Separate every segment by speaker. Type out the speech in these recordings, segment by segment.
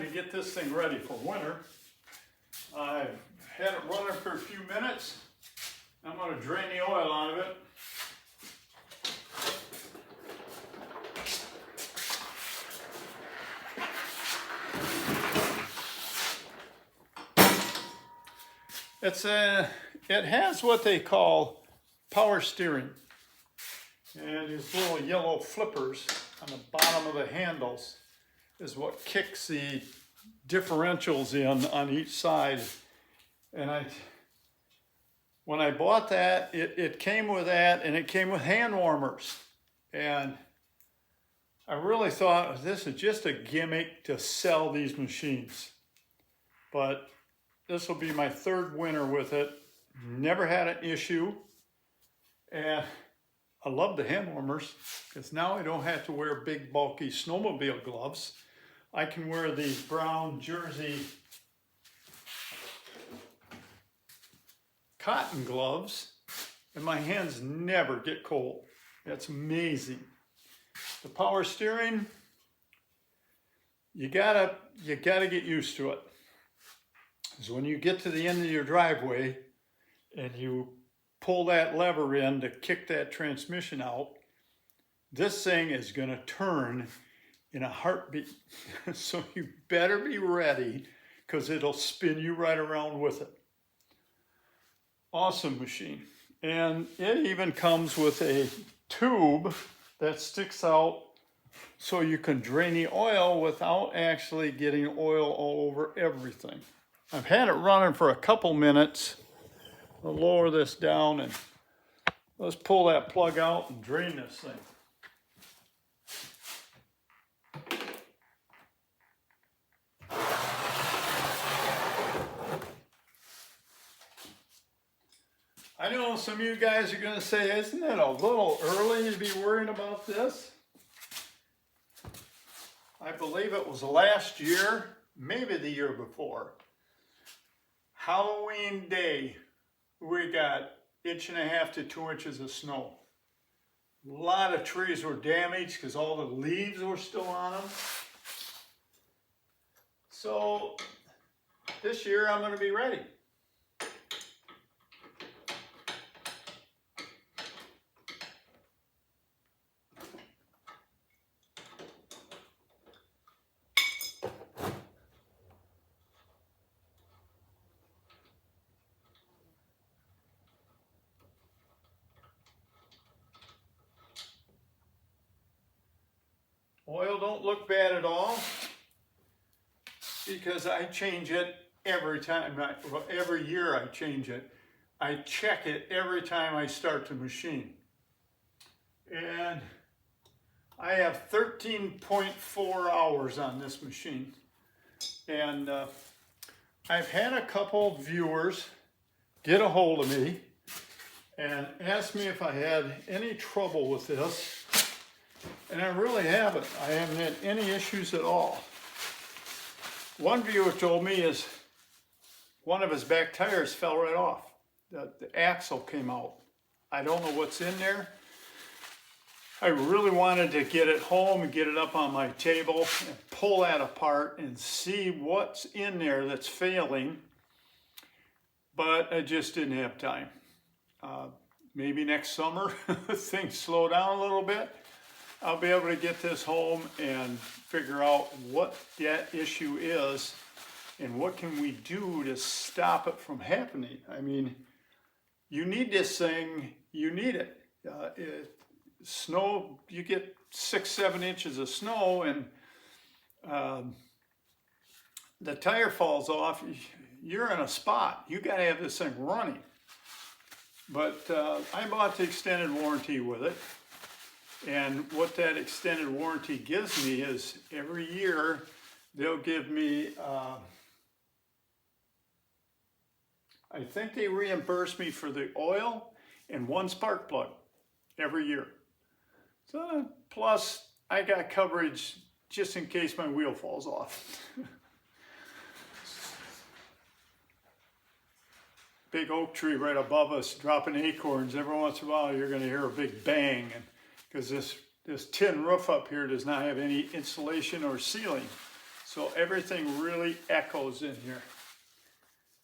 Speaker 1: to get this thing ready for winter. I've had it running for a few minutes. I'm going to drain the oil out of it. It has what they call power steering. And these little yellow flippers on the bottom of the handles is what kicks the differentials in on each side. And when I bought that, it came with that, and it came with hand warmers. And I really thought this is just a gimmick to sell these machines. But this will be my third winter with it. Never had an issue. And I love the hand warmers because now I don't have to wear big bulky snowmobile gloves. I can wear these brown jersey cotton gloves and my hands never get cold. That's amazing. The power steering, you gotta get used to it. Because when you get to the end of your driveway and you pull that lever in to kick that transmission out, this thing is going to turn in a heartbeat. So you better be ready because it'll spin you right around with it. Awesome machine. And it even comes with a tube that sticks out so you can drain the oil without actually getting oil all over everything. I've had it running for a couple minutes. I'll lower this down and let's pull that plug out and drain this thing. I know some of you guys are going to say, isn't it a little early to be worrying about this? I believe it was last year, maybe the year before. Halloween day, we got 1.5 to 2 inches of snow. A lot of trees were damaged because all the leaves were still on them. So this year I'm going to be ready. Oil don't look bad at all because I change it every time. Every year I change it. I check it every time I start the machine. And I have 13.4 hours on this machine. And I've had a couple viewers get a hold of me and ask me if I had any trouble with this. And I really haven't. I haven't had any issues at all. One viewer told me is one of his back tires fell right off. The axle came out. I don't know what's in there. I really wanted to get it home and get it up on my table and pull that apart and see what's in there that's failing. But I just didn't have time. Maybe next summer things slow down a little bit. I'll be able to get this home and figure out what that issue is and what can we do to stop it from happening. I mean, you need this thing, you need it. Snow, you get 6-7 inches of snow and the tire falls off, you're in a spot. You got to have this thing running. But I bought the extended warranty with it. And what that extended warranty gives me is every year they'll give me, I think they reimburse me for the oil and one spark plug every year. So plus I got coverage just in case my wheel falls off. Big oak tree right above us dropping acorns. Every once in a while you're going to hear a big bang. Because this tin roof up here does not have any insulation or ceiling. So everything really echoes in here.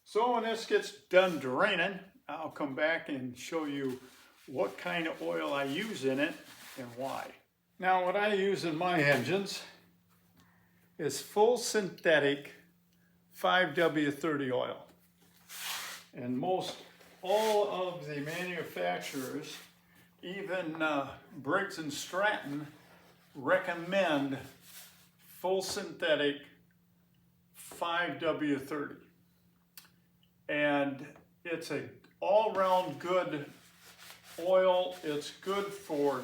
Speaker 1: So when this gets done draining, I'll come back and show you what kind of oil I use in it and why. Now what I use in my engines is full synthetic 5W30 oil. And most all of the manufacturers, even Briggs & Stratton, recommend full synthetic 5W30. And it's a all-round good oil. It's good for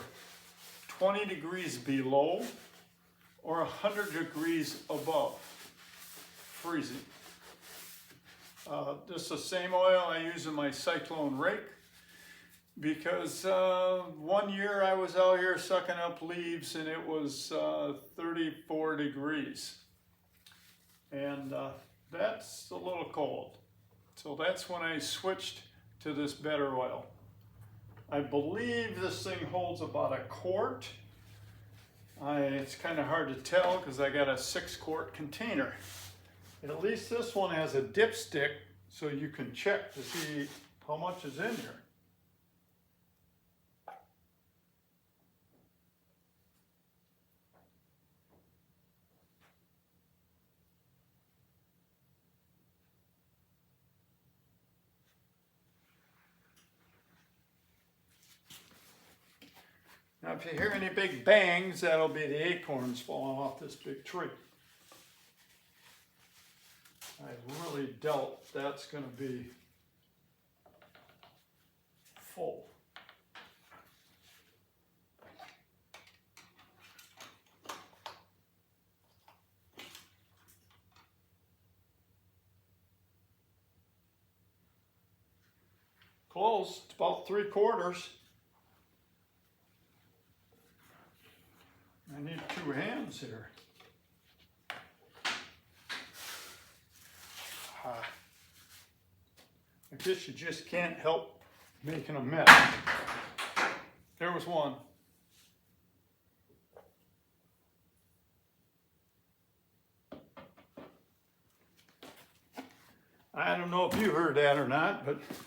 Speaker 1: 20 degrees below or 100 degrees above freezing. This is the same oil I use in my cyclone rake because one year I was out here sucking up leaves and it was 34 degrees. And that's a little cold. So that's when I switched to this better oil. I believe this thing holds about a quart. It's kind of hard to tell because I got a 6-quart container. And at least this one has a dipstick so you can check to see how much is in here. Now if you hear any big bangs, that'll be the acorns falling off this big tree. I really doubt that's going to be full. Close, it's about 3/4. I need 2 hands here. I guess you just can't help making a mess. There was one. I don't know if you heard that or not, but if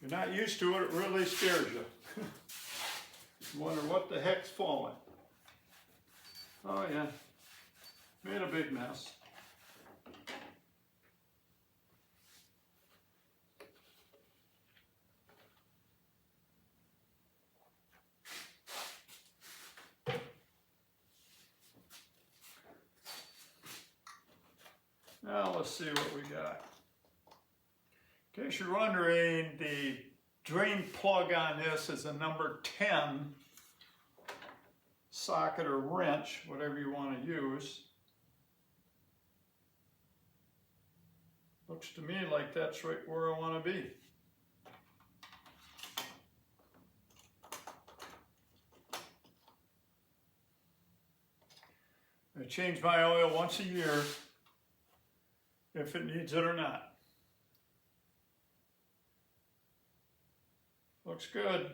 Speaker 1: you're not used to it, it really scares you. You wonder what the heck's falling. Oh yeah, made a big mess. Now let's see what we got. In case you're wondering, the drain plug on this is a number 10 socket or wrench, whatever you want to use. Looks to me like that's right where I want to be. I change my oil once a year, if it needs it or not. Looks good.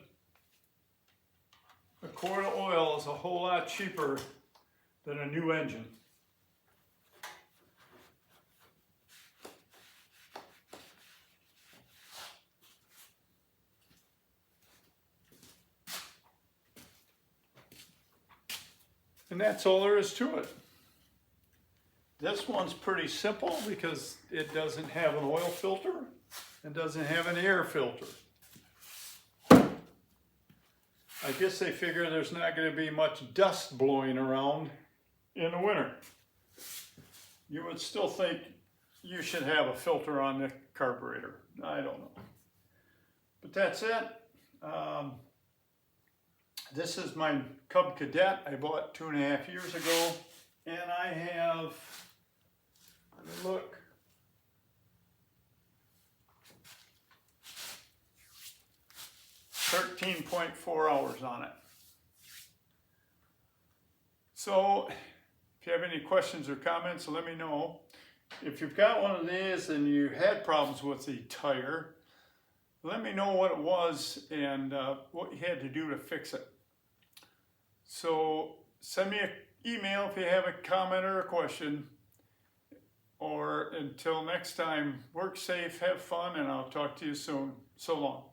Speaker 1: A quart of oil is a whole lot cheaper than a new engine. And that's all there is to it. This one's pretty simple because it doesn't have an oil filter and doesn't have an air filter. I guess they figure there's not going to be much dust blowing around in the winter. You would still think you should have a filter on the carburetor. I don't know. But that's it. This is my Cub Cadet I bought 2.5 years ago. And I have, let me look, .4 hours on it. So if you have any questions or comments, let me know. If you've got one of these and you had problems with the tire, let me know what it was and what you had to do to fix it. So send me an email if you have a comment or a question. Or until next time, work safe, have fun, and I'll talk to you soon. So long.